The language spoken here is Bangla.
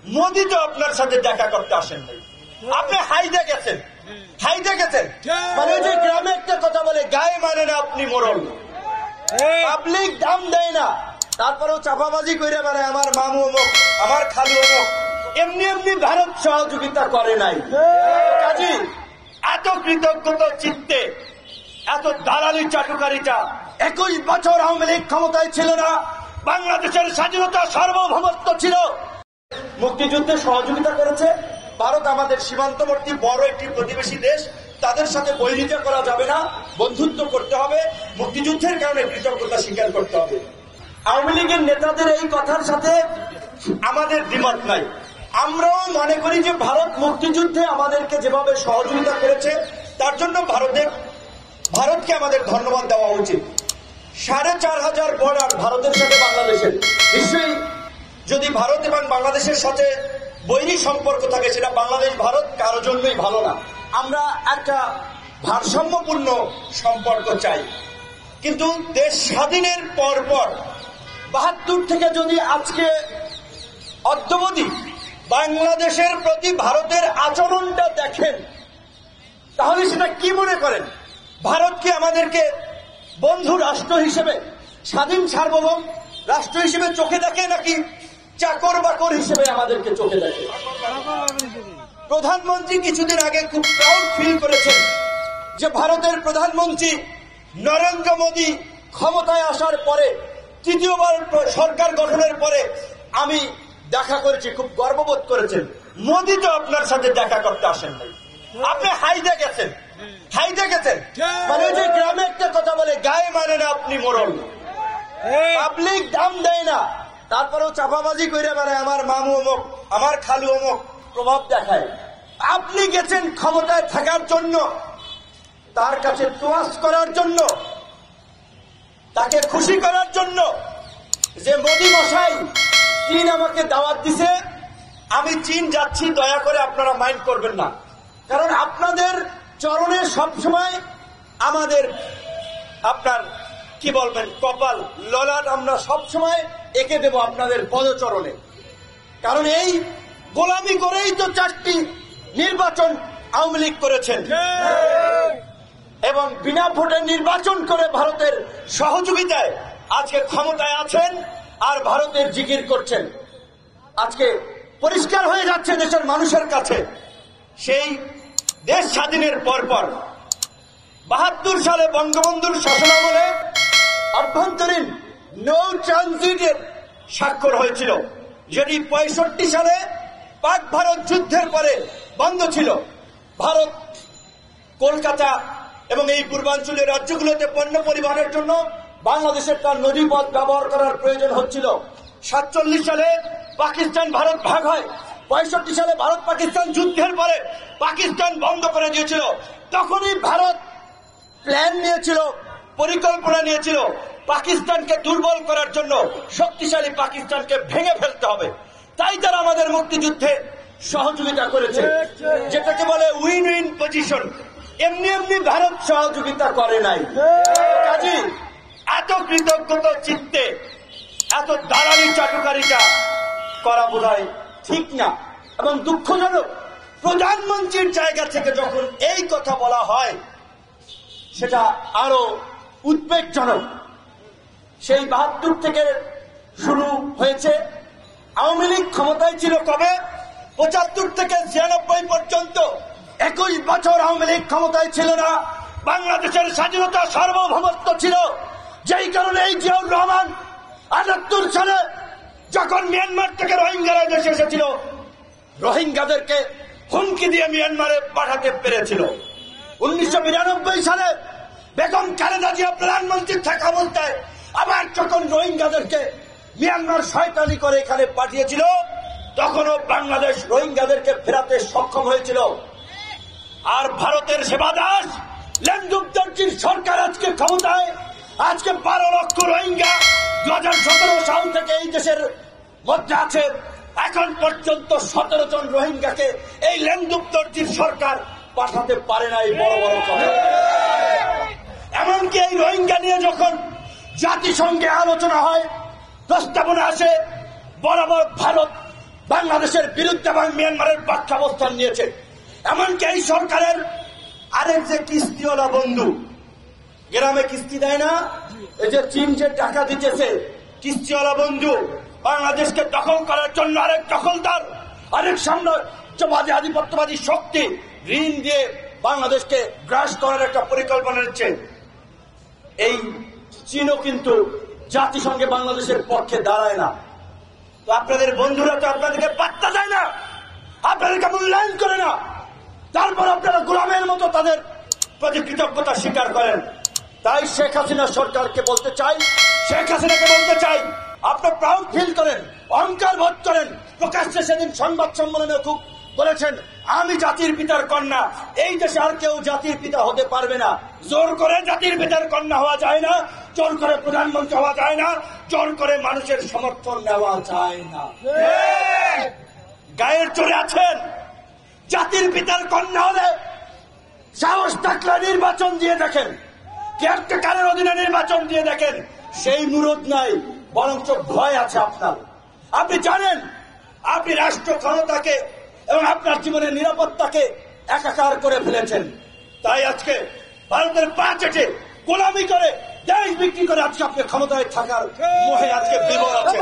মোদি তো আপনার সাথে দেখা করতে আসেন নাই, আপনি হাইদে গেছেন। মানে যে গ্রামে একটা কথা বলে, গায়ে মানে না আপনি মোড়ল, পাবলিক দাম দেয় না, তারপরেও চাপাবাজি করে বেড়ায় আমার মামু অমুক, আমার খালু অমুক। এমনি এমনি ভারত সহযোগিতা করে নাই। কাজী এত কৃতজ্ঞতা চিত্তে, এত দালালি চাটুকারিতা 21 বছর আওয়ামী লীগ ক্ষমতায় ছিল না। বাংলাদেশের স্বাধীনতা সার্বভৌমত্ব ছিল, মুক্তিযুদ্ধে সহযোগিতা করেছে ভারত। আমাদের সীমান্তবর্তী বড় একটি প্রতিবেশী দেশ, তাদের সাথে বৈরিতা করা যাবে না, বন্ধুত্ব করতে হবে, মুক্তিযুদ্ধের কারণে কৃতজ্ঞতা স্বীকার করতে হবে। আওয়ামী লীগের নেতাদের এই কথার সাথে আমাদের দ্বিমত নাই। আমরাও মনে করি যে ভারত মুক্তিযুদ্ধে আমাদেরকে যেভাবে সহযোগিতা করেছে তার জন্য ভারতকে আমাদের ধন্যবাদ দেওয়া উচিত। 4500 বর্ডার ভারতের সাথে বাংলাদেশের, নিশ্চয়ই যদি ভারত এবং বাংলাদেশের সাথে বৈরী সম্পর্ক থাকে সেটা বাংলাদেশ ভারত কারো জন্যই ভালো না। আমরা একটা ভারসাম্যপূর্ণ সম্পর্ক চাই। কিন্তু দেশ স্বাধীনের পর 72 থেকে যদি আজকে অদ্যাবধি বাংলাদেশের প্রতি ভারতের আচরণটা দেখেন, তাহলে সেটা কি মনে করেন? ভারত কি আমাদেরকে বন্ধু রাষ্ট্র হিসেবে, স্বাধীন সার্বভৌম রাষ্ট্র হিসেবে চোখে দেখে, নাকি চাকর বাকর হিসেবে আমাদেরকে চোখে দেখে? প্রধানমন্ত্রী কিছুদিন আগে খুব প্রাউড ফিল করেছেন যে ভারতের প্রধানমন্ত্রী নরেন্দ্র মোদী ক্ষমতায় আসার পরে, তৃতীয়বার সরকার গঠনের পরে আমি দেখা করেছি, খুব গর্ববোধ করেছেন। মোদী তো আপনার সাথে দেখা করতে আসেন নাই, আপনি হাইদে গেছেন। মানে যে গ্রামে একটা কথা বলে, গায়ে মানে না আপনি মোড়ল, পাবলিক দাম দেয় না, তারপরেও চাপাবাজি করে বেড়ায় আমার মামু অমুক, আমার খালু অমুক, প্রভাব দেখায়। আপনি গেছেন ক্ষমতায় থাকার জন্য, তার কাছে তোয়াজ করার জন্য, তাকে খুশি করার জন্য যে মোদী মশাই চীন আমাকে দাওয়াত দিছে, আমি চীন যাচ্ছি, দয়া করে আপনারা মাইন্ড করবেন না, কারণ আপনাদের চরণে সবসময় আমাদের, আপনার কি বলবেন, কপাল ললাট আমরা সবসময় এঁকে দেব আপনাদের পদচরণে। কারণ এই গোলামি করেই তো 4টি নির্বাচন আওয়ামী লীগ করেছেন এবং বিনা ভোটে নির্বাচন করে ভারতের সহযোগিতায় আজকে ক্ষমতায় আছেন আর ভারতের জিকির করছেন। আজকে পরিষ্কার হয়ে যাচ্ছে দেশের মানুষের কাছে, সেই দেশ স্বাধীনের পর 72 সালে বঙ্গবন্ধুর শাসনামলে অভ্যন্তরীণ নৌ ট্রানজিটের স্বাক্ষর হয়েছিল, যেটি 65 সালে পাক ভারত যুদ্ধের পরে বন্ধ ছিল। ভারত কলকাতা এবং এই পূর্বাঞ্চলের রাজ্যগুলোতে পণ্য পরিবহনের জন্য বাংলাদেশের তার নদীপথ ব্যবহার করার প্রয়োজন হচ্ছিল। 47 সালে পাকিস্তান ভারত ভাগ হয়। 65 সালে ভারত পাকিস্তান যুদ্ধের পরে পাকিস্তান বন্ধ করে দিয়েছিল। তখনই ভারত প্ল্যান নিয়েছিল, পরিকল্পনা নিয়েছিল পাকিস্তানকে দুর্বল করার জন্য, শক্তিশালী পাকিস্তানকে ভেঙে ফেলতে হবে। তাই তারা আমাদের মুক্তিযুদ্ধে সহযোগিতা করেছে, যেটাকে বলে উইন উইন পজিশন। এমনি এমনি ভারত সহযোগিতা করে নাই। কাজী এত কৃতজ্ঞতা চিত্তে, এত দালালি চাটুকারিতা করা বোধহয় ঠিক না এবং দুঃখজনক। প্রধানমন্ত্রীর জায়গা থেকে যখন এই কথা বলা হয় সেটা আরো উদ্বেগজনক। সেই 72 থেকে শুরু হয়েছে। আওয়ামী লীগ ক্ষমতায় ছিল কবে? 75 থেকে 96 পর্যন্ত 21 বছর আওয়ামী লীগ ক্ষমতায় ছিল না। বাংলাদেশের স্বাধীনতা সার্বভৌমত্ব ছিল, যেই কারণে এই জিয়াউর রহমান 78 সালে যখন মিয়ানমার থেকে রোহিঙ্গারা দেশে এসেছিল, রোহিঙ্গাদেরকে হুমকি দিয়ে মিয়ানমারে পাঠাতে পেরেছিল। 1992 সালে বেগম খালেদা জিয়া প্রধানমন্ত্রী থাকা অবস্থায় আবার যখন রোহিঙ্গাদেরকে মিয়ানমার শয়তানি করে এখানে পাঠিয়েছিল, তখনও বাংলাদেশ রোহিঙ্গাদেরকে ফেরাতে সক্ষম হয়েছিল। আর ভারতের সেবাদাস লেন্দুবদর্জির সরকার আজকে ক্ষমতায়। আজকে 12 লক্ষ রোহিঙ্গা 2017 সাল থেকে এই দেশের মধ্যে আছে। এখন পর্যন্ত 17 জন রোহিঙ্গাকে এই লেন্দুবদর্জির সরকার পাঠাতে পারে নাই। বড় বড় কথা। এমনকি এই রোহিঙ্গা নিয়ে যখন জাতিসংঘে আলোচনা হয়, প্রস্তাবনা আসে, বরাবর ভারত বাংলাদেশের বিরুদ্ধে এবং মিয়ানমারের পক্ষে অবস্থান নিয়েছে। এমনকি এই সরকারের আরেক যে কিস্তিওয়ালা বন্ধু, গ্রামে কিস্তি দেয় না, এই যে চীন যে টাকা দিতেছে, কিস্তিওয়ালা বন্ধু বাংলাদেশকে দখল করার জন্য আরেক দখলদার, আরেক সাম্রাজ্যবাদী আধিপত্যবাদী শক্তি ঋণ দিয়ে বাংলাদেশকে গ্রাস করার একটা পরিকল্পনা নিচ্ছে। এই চীনও কিন্তু জাতিসংঘে বাংলাদেশের পক্ষে দাঁড়ায় না। তো আপনাদের বন্ধুরা তো আপনাদেরকে পাত্তা দেয় না, আপনাদেরকে মূল্যায়ন করে না, তারপর আপনারা গোলামের মতো তাদের প্রতি কৃতজ্ঞতা স্বীকার করেন। তাই শেখ হাসিনা সরকারকে বলতে চাই, শেখ হাসিনাকে বলতে চাই, আপনার প্রাউড ফিল করেন, অহংকার বোধ করেন। প্রকাশ্যে সেদিন সংবাদ সম্মেলনে খুব বলেছেন, আমি জাতির পিতার কন্যা, এই দেশে আর কেউ জাতির পিতা হতে পারবে না। জোর করে জাতির পিতার কন্যা হওয়া যায় না, জোর করে প্রধানমন্ত্রী হওয়া যায় না, জোর করে মানুষের সমর্থন নেওয়া যায় না। গায়ের চড়ে আছেন, জাতির পিতার কন্যা হলে সাহস থাকলে নির্বাচন দিয়ে দেখেন, কেয়ারটেকারের অধীনে নির্বাচন দিয়ে দেখেন, সেই মুরদ নাই, বরঞ্চ ভয় আছে আপনার। আপনি জানেন আপনি রাষ্ট্র ক্ষমতাকে এবং আপনার জীবনের নিরাপত্তাকে একাকার করে ফেলেছেন। তাই আজকে ভারতের পা চেটে গোলামি করে দেশ বিক্রি করে আজকে আপনি ক্ষমতায় থাকার মোহে আজকে বিবর আছেন।